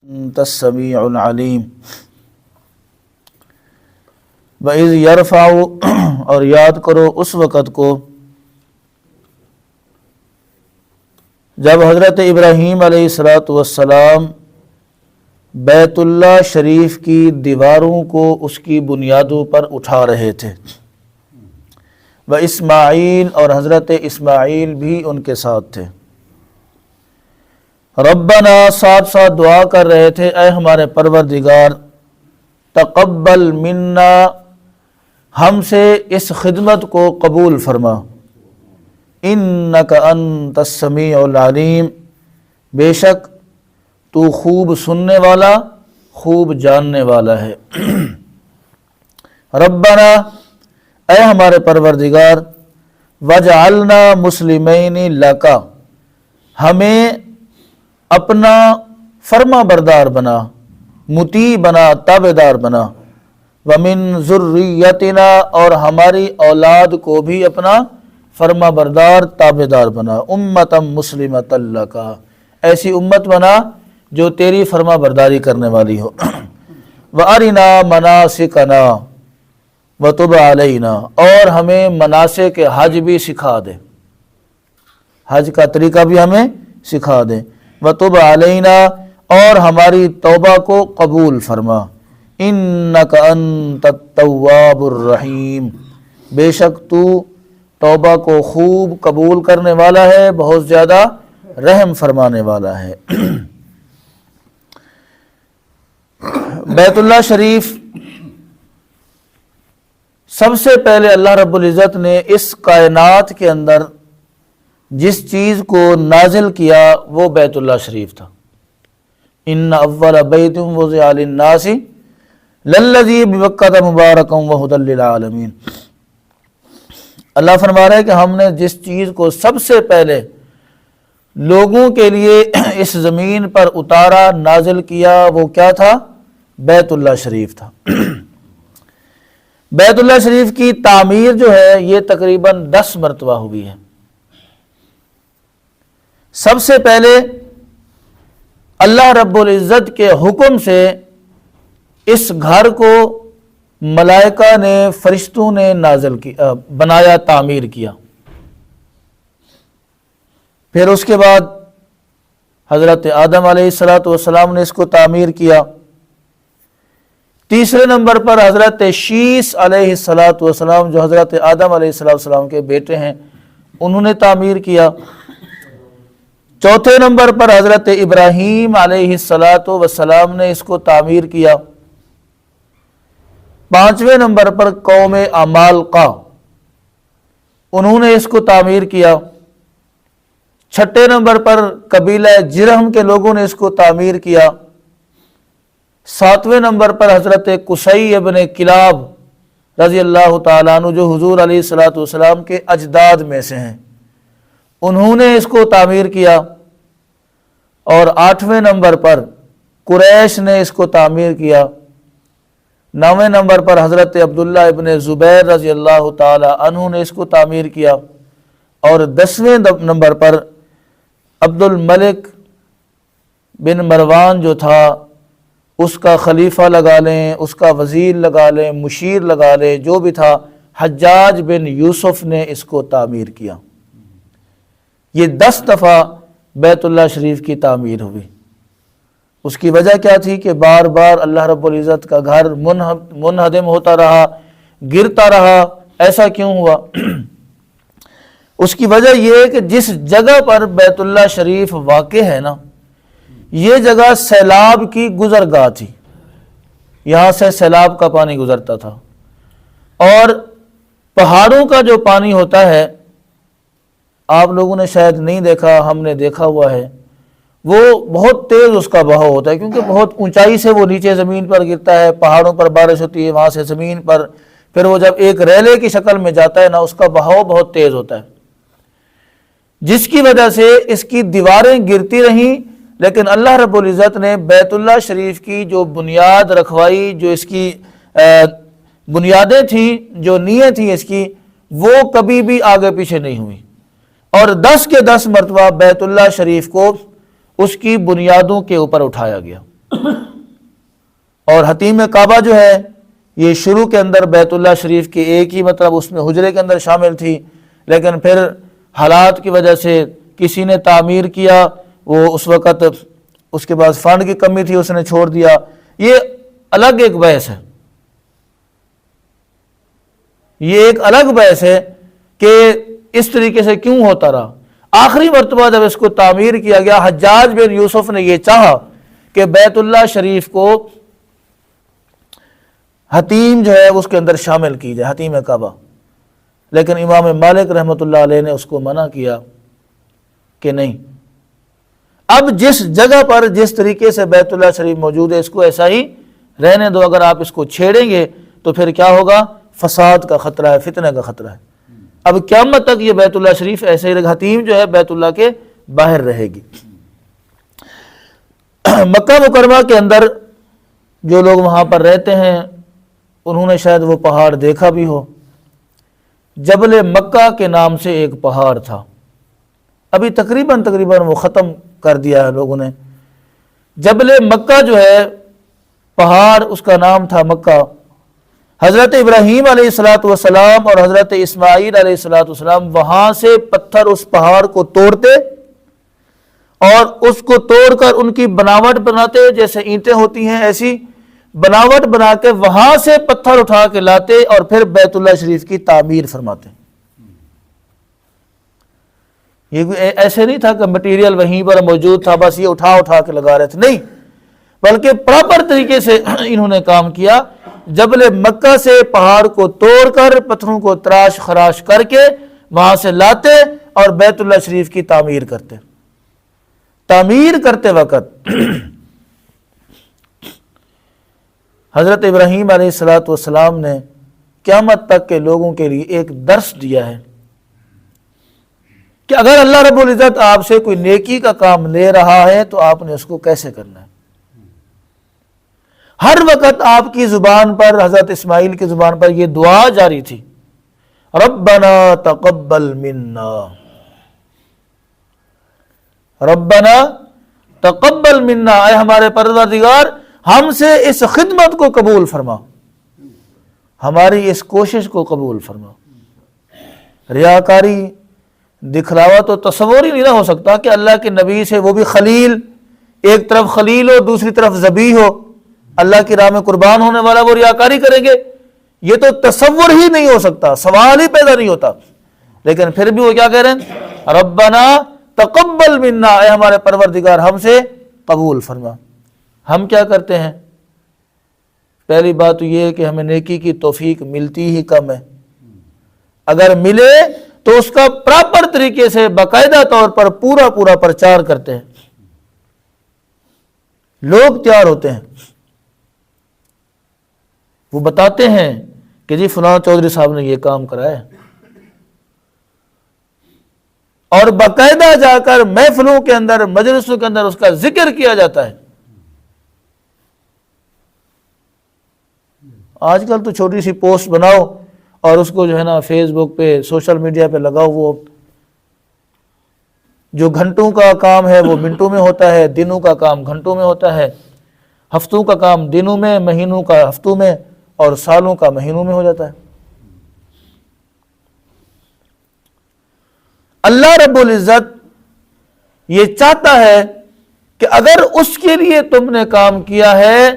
انت السمیع العلیم۔ وَإِذْ يَرْفَعُ، اور یاد کرو اس وقت کو جب حضرت ابراہیم علیہ السلام بیت اللہ شریف کی دیواروں کو اس کی بنیادوں پر اٹھا رہے تھے، وَإِسماعیل، اور حضرت اسماعیل بھی ان کے ساتھ تھے۔ ربنا، ساتھ ساتھ دعا کر رہے تھے، اے ہمارے پروردگار، تقبل منا، ہم سے اس خدمت کو قبول فرما، انک انت السمیع العلیم، بے شک تو خوب سننے والا، خوب جاننے والا ہے۔ ربنا، اے ہمارے پروردگار، وجعلنا مسلمین لک، ہمیں اپنا فرما بردار بنا، مطیع بنا، تابعدار بنا، ومن ذریتنا، اور ہماری اولاد کو بھی اپنا فرما بردار تابعدار بنا، امتا مسلمتا لک، ایسی امت بنا جو تیری فرما برداری کرنے والی ہو۔ وارنا مناسکنا وتب علینا، اور ہمیں مناسک حج بھی سکھا دے، حج کا طریقہ بھی ہمیں سکھا دے، وتب علینا، اور ہماری توبہ کو قبول فرما، انک انت التواب الرحیم، بے شک تو توبہ کو خوب قبول کرنے والا ہے، بہت زیادہ رحم فرمانے والا ہے۔ بیت اللہ شریف سب سے پہلے اللہ رب العزت نے اس کائنات کے اندر جس چیز کو نازل کیا وہ بیت اللہ شریف تھا۔ ان اول بیت وضع للناس للذی ببکۃ مبارکا وہدی للعالمین، اللہ فرما رہا ہے کہ ہم نے جس چیز کو سب سے پہلے لوگوں کے لیے اس زمین پر اتارا، نازل کیا، وہ کیا تھا؟ بیت اللہ شریف تھا۔ بیت اللہ شریف کی تعمیر جو ہے یہ تقریباً 10 مرتبہ ہوئی ہے۔ سب سے پہلے اللہ رب العزت کے حکم سے اس گھر کو ملائکہ نے، فرشتوں نے نازل کیا، بنایا، تعمیر کیا۔ پھر اس کے بعد حضرت آدم علیہ السلام نے اس کو تعمیر کیا۔ تیسرے نمبر پر حضرت شیس علیہ السلام، جو حضرت آدم علیہ السلام کے بیٹے ہیں، انہوں نے تعمیر کیا۔ چوتھے نمبر پر حضرت ابراہیم علیہ السلام نے اس کو تعمیر کیا۔ پانچویں نمبر پر قوم عمالقہ، انہوں نے اس کو تعمیر کیا۔ چھٹے نمبر پر قبیلہ جرہم کے لوگوں نے اس کو تعمیر کیا۔ ساتویں نمبر پر حضرت قصی ابن کلاب رضی اللہ تعالیٰ عنہ، جو حضور علیہ السلام کے اجداد میں سے ہیں، انہوں نے اس کو تعمیر کیا۔ اور 8ویں نمبر پر قریش نے اس کو تعمیر کیا۔ 9ویں نمبر پر حضرت عبداللہ ابن زبیر رضی اللہ تعالی عنہ نے اس کو تعمیر کیا۔ اور 10ویں نمبر پر عبد الملک بن مروان جو تھا، اس کا خلیفہ لگا لیں، اس کا وزیر لگا لیں، مشیر لگا لیں، جو بھی تھا، حجاج بن یوسف نے اس کو تعمیر کیا۔ یہ 10 دفعہ بیت اللہ شریف کی تعمیر ہوئی۔ اس کی وجہ کیا تھی کہ بار بار اللہ رب العزت کا گھر منہدم ہوتا رہا، گرتا رہا۔ ایسا کیوں ہوا؟ اس کی وجہ یہ ہے کہ جس جگہ پر بیت اللہ شریف واقع ہے نا، یہ جگہ سیلاب کی گزرگاہ تھی، یہاں سے سیلاب کا پانی گزرتا تھا، اور پہاڑوں کا جو پانی ہوتا ہے، آپ لوگوں نے شاید نہیں دیکھا، ہم نے دیکھا ہوا ہے، وہ بہت تیز اس کا بہاؤ ہوتا ہے، کیونکہ بہت اونچائی سے وہ نیچے زمین پر گرتا ہے، پہاڑوں پر بارش ہوتی ہے، وہاں سے زمین پر، پھر وہ جب ایک ریلے کی شکل میں جاتا ہے نا، اس کا بہاؤ بہت تیز ہوتا ہے، جس کی وجہ سے اس کی دیواریں گرتی رہیں۔ لیکن اللہ رب العزت نے بیت اللہ شریف کی جو بنیاد رکھوائی، جو اس کی بنیادیں تھیں، جو نییں تھیں اس کی، وہ کبھی بھی آگے پیچھے نہیں ہوئی، اور 10 کے 10 مرتبہ بیت اللہ شریف کو اس کی بنیادوں کے اوپر اٹھایا گیا۔ اور حتیم کعبہ جو ہے یہ شروع کے اندر بیت اللہ شریف کے ایک ہی مطلب اس میں حجرے کے اندر شامل تھی، لیکن پھر حالات کی وجہ سے کسی نے تعمیر کیا، وہ اس وقت اس کے بعد فنڈ کی کمی تھی، اس نے چھوڑ دیا۔ یہ الگ ایک بحث ہے، یہ ایک الگ بحث ہے کہ اس طریقے سے کیوں ہوتا رہا۔ آخری مرتبہ جب اس کو تعمیر کیا گیا، حجاج بن یوسف نے یہ چاہا کہ بیت اللہ شریف کو حتیم جو ہے اس کے اندر شامل کی جائے، حتیم کعبہ، لیکن امام مالک رحمۃ اللہ علیہ نے اس کو منع کیا کہ نہیں، اب جس جگہ پر جس طریقے سے بیت اللہ شریف موجود ہے اس کو ایسا ہی رہنے دو، اگر آپ اس کو چھیڑیں گے تو پھر کیا ہوگا؟ فساد کا خطرہ ہے، فتنہ کا خطرہ ہے۔ اب قیامت تک یہ بیت اللہ شریف ایسے ہی رہے گا، حتیم جو ہے بیت اللہ کے باہر رہے گی۔ مکہ مکرمہ کے اندر جو لوگ وہاں پر رہتے ہیں انہوں نے شاید وہ پہاڑ دیکھا بھی ہو، جبل مکہ کے نام سے ایک پہاڑ تھا، ابھی تقریباً وہ ختم کر دیا ہے لوگوں نے۔ جبل مکہ جو ہے پہاڑ، اس کا نام تھا مکہ۔ حضرت ابراہیم علیہ السلام اور حضرت اسماعیل علیہ السلام وہاں سے پتھر اس پہاڑ کو توڑتے اور اس کو توڑ کر ان کی بناوٹ بناتے، جیسے اینٹیں ہوتی ہیں ایسی بناوٹ بنا کے وہاں سے پتھر اٹھا کے لاتے اور پھر بیت اللہ شریف کی تعمیر فرماتے۔ یہ ایسے نہیں تھا کہ مٹیریل وہیں پر موجود تھا، بس یہ اٹھا کے لگا رہے تھے، نہیں، بلکہ پراپر طریقے سے انہوں نے کام کیا۔ جبل مکہ سے پہاڑ کو توڑ کر پتھروں کو تراش خراش کر کے وہاں سے لاتے اور بیت اللہ شریف کی تعمیر کرتے۔ تعمیر کرتے وقت حضرت ابراہیم علیہ السلام نے قیامت تک کے لوگوں کے لیے ایک درس دیا ہے کہ اگر اللہ رب العزت آپ سے کوئی نیکی کا کام لے رہا ہے تو آپ نے اس کو کیسے کرنا ہے۔ ہر وقت آپ کی زبان پر، حضرت اسماعیل کی زبان پر یہ دعا جاری تھی، ربنا تقبل منا، ربنا تقبل منا، اے ہمارے پروردگار ہم سے اس خدمت کو قبول فرما، ہماری اس کوشش کو قبول فرما۔ ریاکاری، دکھلاوا تو تصور ہی نہیں نہ ہو سکتا کہ اللہ کے نبی سے، وہ بھی خلیل، ایک طرف خلیل ہو دوسری طرف ذبیح ہو، اللہ کی راہ میں قربان ہونے والا، وہ ریاکاری کریں گے، یہ تو تصور ہی نہیں ہو سکتا، سوال ہی پیدا نہیں ہوتا۔ لیکن پھر بھی وہ کیا کہہ رہے ہیں؟ ربنا تقبل منا، اے ہمارے پروردگار ہم سے قبول فرما۔ ہم کیا کرتے ہیں؟ پہلی بات تو یہ ہے کہ ہمیں نیکی کی توفیق ملتی ہی کم ہے، اگر ملے تو اس کا پراپر طریقے سے باقاعدہ طور پر پورا پرچار کرتے ہیں، لوگ تیار ہوتے ہیں، وہ بتاتے ہیں کہ جی فلاں چودھری صاحب نے یہ کام کرایا، اور باقاعدہ جا کر محفلوں کے اندر، مجلسوں کے اندر اس کا ذکر کیا جاتا ہے۔ آج کل تو چھوٹی سی پوسٹ بناؤ اور اس کو جو ہے نا فیس بک پہ، سوشل میڈیا پہ لگاؤ، وہ جو گھنٹوں کا کام ہے وہ منٹوں میں ہوتا ہے، دنوں کا کام گھنٹوں میں ہوتا ہے، ہفتوں کا کام دنوں میں، مہینوں کا ہفتوں میں، اور سالوں کا مہینوں میں ہو جاتا ہے۔ اللہ رب العزت یہ چاہتا ہے کہ اگر اس کے لیے تم نے کام کیا ہے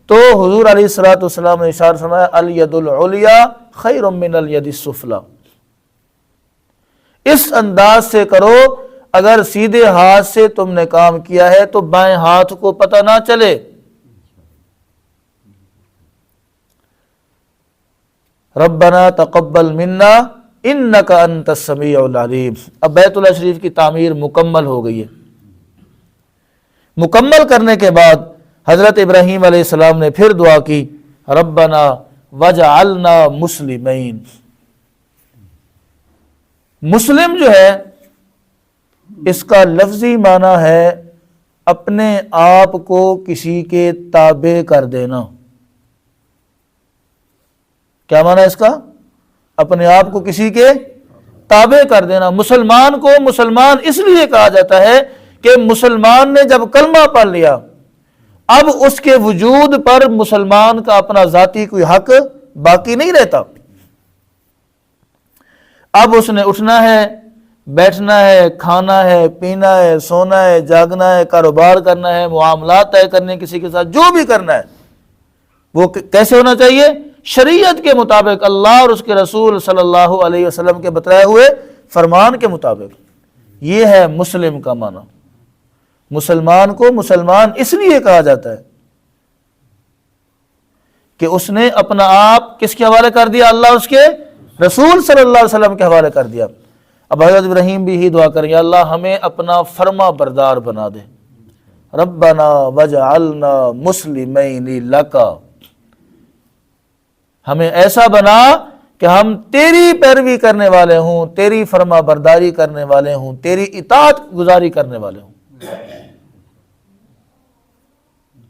تو حضور علیہ السلام نے ارشاد فرمایا، الید العلیٰ خیر من الید السفلی، اس انداز سے کرو اگر سیدھے ہاتھ سے تم نے کام کیا ہے تو بائیں ہاتھ کو پتہ نہ چلے۔ ربنا تقبل منا انک انت السمیع العلیم۔ اب بیت اللہ شریف کی تعمیر مکمل ہو گئی ہے۔ مکمل کرنے کے بعد حضرت ابراہیم علیہ السلام نے پھر دعا کی، ربنا وجعلنا مسلمین۔ مسلم جو ہے اس کا لفظی معنی ہے اپنے آپ کو کسی کے تابع کر دینا۔ کیا معنی ہے اس کا؟ اپنے آپ کو کسی کے تابع کر دینا۔ مسلمان کو مسلمان اس لیے کہا جاتا ہے کہ مسلمان نے جب کلمہ پڑھ لیا، اب اس کے وجود پر مسلمان کا اپنا ذاتی کوئی حق باقی نہیں رہتا. اب اس نے اٹھنا ہے، بیٹھنا ہے، کھانا ہے، پینا ہے، سونا ہے، جاگنا ہے، کاروبار کرنا ہے، معاملات طے کرنے کسی کے ساتھ، جو بھی کرنا ہے وہ کیسے ہونا چاہیے؟ شریعت کے مطابق، اللہ اور اس کے رسول صلی اللہ علیہ وسلم کے بتائے ہوئے فرمان کے مطابق. یہ ہے مسلم کا معنی. مسلمان کو مسلمان اس لیے کہا جاتا ہے کہ اس نے اپنا آپ کس کے حوالے کر دیا؟ اللہ اور اس کے رسول صلی اللہ علیہ وسلم کے حوالے کر دیا. اب حضرت ابراہیم بھی ہی دعا کریں، یا اللہ ہمیں اپنا فرما بردار بنا دے. ربنا وجعلنا مسلمین لک، ہمیں ایسا بنا کہ ہم تیری پیروی کرنے والے ہوں، تیری فرما برداری کرنے والے ہوں، تیری اطاعت گزاری کرنے والے ہوں.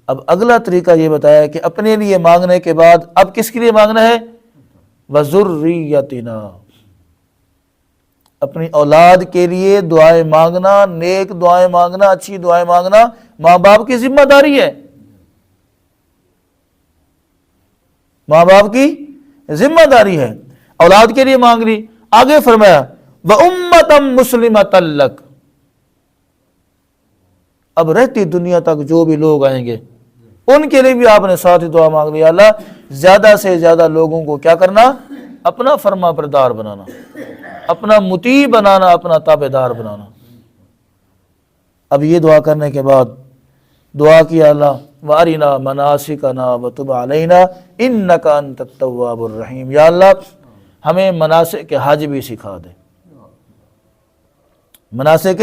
اب اگلا طریقہ یہ بتایا کہ اپنے لیے مانگنے کے بعد اب کس کے لیے مانگنا ہے؟ وذریتنا، اپنی اولاد کے لیے دعائیں مانگنا، نیک دعائیں مانگنا، اچھی دعائیں مانگنا ماں باپ کی ذمہ داری ہے. ماں باپ کی ذمہ داری ہے. اولاد کے لیے مانگ لی. آگے فرمایا وَأُمَّةً مُسْلِمَةً لَكَ، اب رہتی دنیا تک جو بھی لوگ آئیں گے ان کے لیے بھی آپ نے ساتھ ہی دعا مانگ لی. اللہ زیادہ سے زیادہ لوگوں کو کیا کرنا؟ اپنا فرما بردار بنانا، اپنا مطیع بنانا، اپنا تابعدار بنانا. اب یہ دعا کرنے کے بعد دعا کیا اللہ وَأَرِنَا مَنَاسِكَنَا وَتُبْ عَلَيْنَا إِنَّكَ أَنْتَ التَّوَّابُ الرَّحِيمُ. یا اللہ ہمیں مناسک حج بھی سکھا دے، مناسک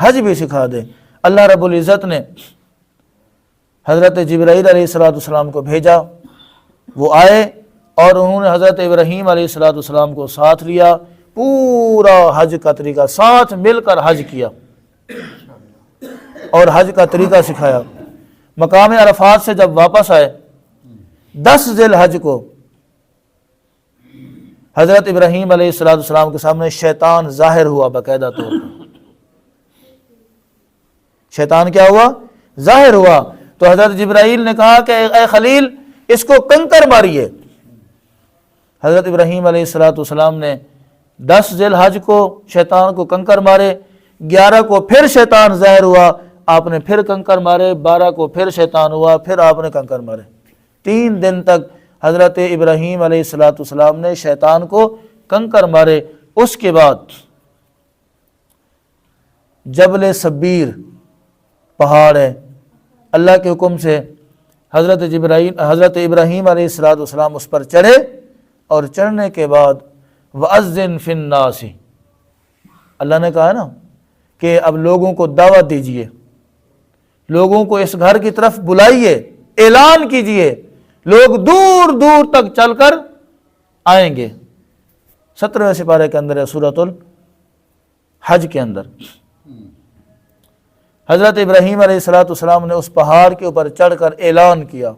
حج بھی سکھا دے. اللہ رب العزت نے حضرت جبرائیل علیہ السلام کو بھیجا، وہ آئے اور انہوں نے حضرت ابراہیم علیہ السلام کو ساتھ لیا. پورا حج کا طریقہ ساتھ مل کر حج کیا اور حج کا طریقہ سکھایا. مقام عرفات سے جب واپس آئے 10 ذی الحج کو حضرت ابراہیم علیہ السلام کے سامنے شیطان ظاہر ہوا باقاعدہ طور پر. شیطان کیا ہوا؟ ظاہر ہوا. تو حضرت جبرائیل نے کہا کہ اے خلیل اس کو کنکر ماریے. حضرت ابراہیم علیہ السلام نے 10 ذی الحج کو شیطان کو کنکر مارے، 11 کو پھر شیطان ظاہر ہوا، آپ نے پھر کنکر مارے، 12 کو پھر شیطان ہوا، پھر آپ نے کنکر مارے. 3 دن تک حضرت ابراہیم علیہ السلام نے شیطان کو کنکر مارے. اس کے بعد جبل سبیر پہاڑ ہے، اللہ کے حکم سے حضرت ابراہیم علیہ السلام اس پر چڑھے، اور چڑھنے کے بعد وَأَذِّن فِي النَّاسِ، اللہ نے کہا نا کہ اب لوگوں کو دعوت دیجئے، لوگوں کو اس گھر کی طرف بلائیے، اعلان کیجئے، لوگ دور دور تک چل کر آئیں گے. 17ویں سپارے کے اندر ہے سورۃ الحج کے اندر. حضرت ابراہیم علیہ السلام نے اس پہاڑ کے اوپر چڑھ کر اعلان کیا،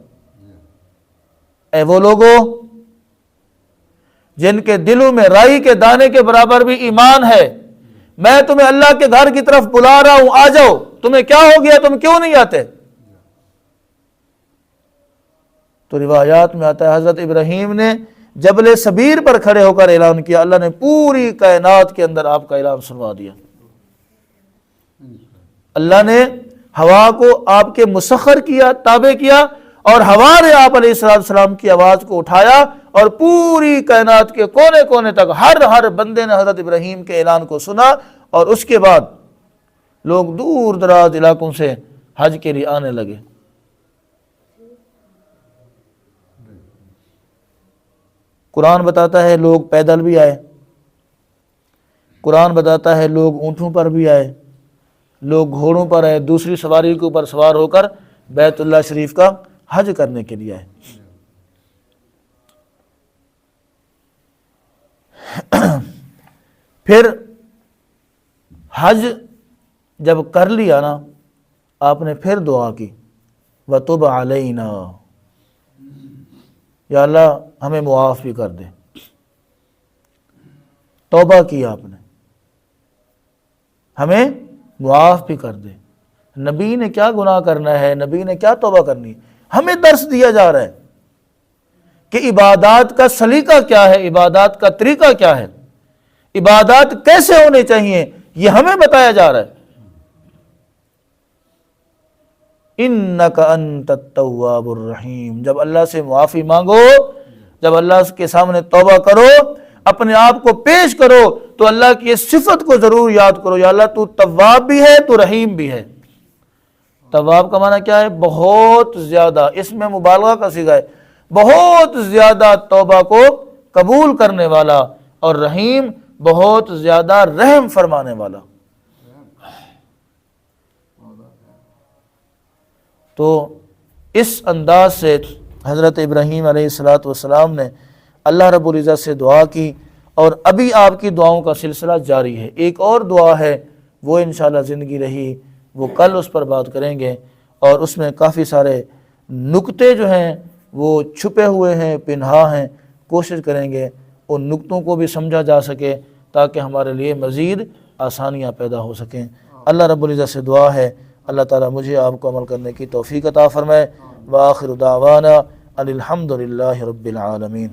اے وہ لوگوں جن کے دلوں میں رائی کے دانے کے برابر بھی ایمان ہے، میں تمہیں اللہ کے گھر کی طرف بلا رہا ہوں، آ جاؤ. تمہیں کیا ہو گیا؟ تم کیوں نہیں آتے؟ تو روایات میں آتا ہے حضرت ابراہیم نے جبل سبیر پر کھڑے ہو کر اعلان کیا، اللہ نے پوری کائنات کے اندر آپ کا اعلان سنوا دیا. اللہ نے ہوا کو آپ کے مسخر کیا، تابع کیا، اور ہوا نے آپ علیہ السلام کی آواز کو اٹھایا اور پوری کائنات کے کونے کونے تک ہر بندے نے حضرت ابراہیم کے اعلان کو سنا. اور اس کے بعد لوگ دور دراز علاقوں سے حج کے لیے آنے لگے. قرآن بتاتا ہے لوگ پیدل بھی آئے، قرآن بتاتا ہے لوگ اونٹوں پر بھی آئے، لوگ گھوڑوں پر آئے، دوسری سواری کے اوپر سوار ہو کر بیت اللہ شریف کا حج کرنے کے لیے آئے. پھر حج جب کر لیا نا، آپ نے پھر دعا کی وَتُبْ عَلَيْنَا، یا اللہ ہمیں معاف بھی کر دے. توبہ کی آپ نے، ہمیں معاف بھی کر دے. نبی نے کیا گناہ کرنا ہے، نبی نے کیا توبہ کرنی ہے، ہمیں درس دیا جا رہا ہے کہ عبادات کا سلیقہ کیا ہے، عبادات کا طریقہ کیا ہے، عبادات کیسے ہونے چاہیے، یہ ہمیں بتایا جا رہا ہے۔ اِنَّكَ أَنْتَ التَّوَّابُ الرَّحِيمُ، جب اللہ سے معافی مانگو، جب اللہ کے سامنے توبہ کرو، اپنے آپ کو پیش کرو، تو اللہ کی اس صفت کو ضرور یاد کرو، یا اللہ تو تواب بھی ہے، تو رحیم بھی ہے۔ تواب کا معنی کیا ہے؟ بہت زیادہ، اس میں مبالغہ کا صیغہ ہے، بہت زیادہ توبہ کو قبول کرنے والا، اور رحیم بہت زیادہ رحم فرمانے والا۔ تو اس انداز سے حضرت ابراہیم علیہ السلام نے اللہ رب العزت سے دعا کی، اور ابھی آپ کی دعاؤں کا سلسلہ جاری ہے۔ ایک اور دعا ہے، وہ انشاءاللہ زندگی رہی وہ کل اس پر بات کریں گے، اور اس میں کافی سارے نکتے جو ہیں وہ چھپے ہوئے ہیں، پنہا ہیں، کوشش کریں گے ان نکتوں کو بھی سمجھا جا سکے تاکہ ہمارے لیے مزید آسانیاں پیدا ہو سکیں۔ اللہ رب العزت سے دعا ہے اللہ تعالیٰ مجھے آپ کو عمل کرنے کی توفیق عطا فرمائے۔ وآخر دعوانا ان الحمد للہ رب العالمین۔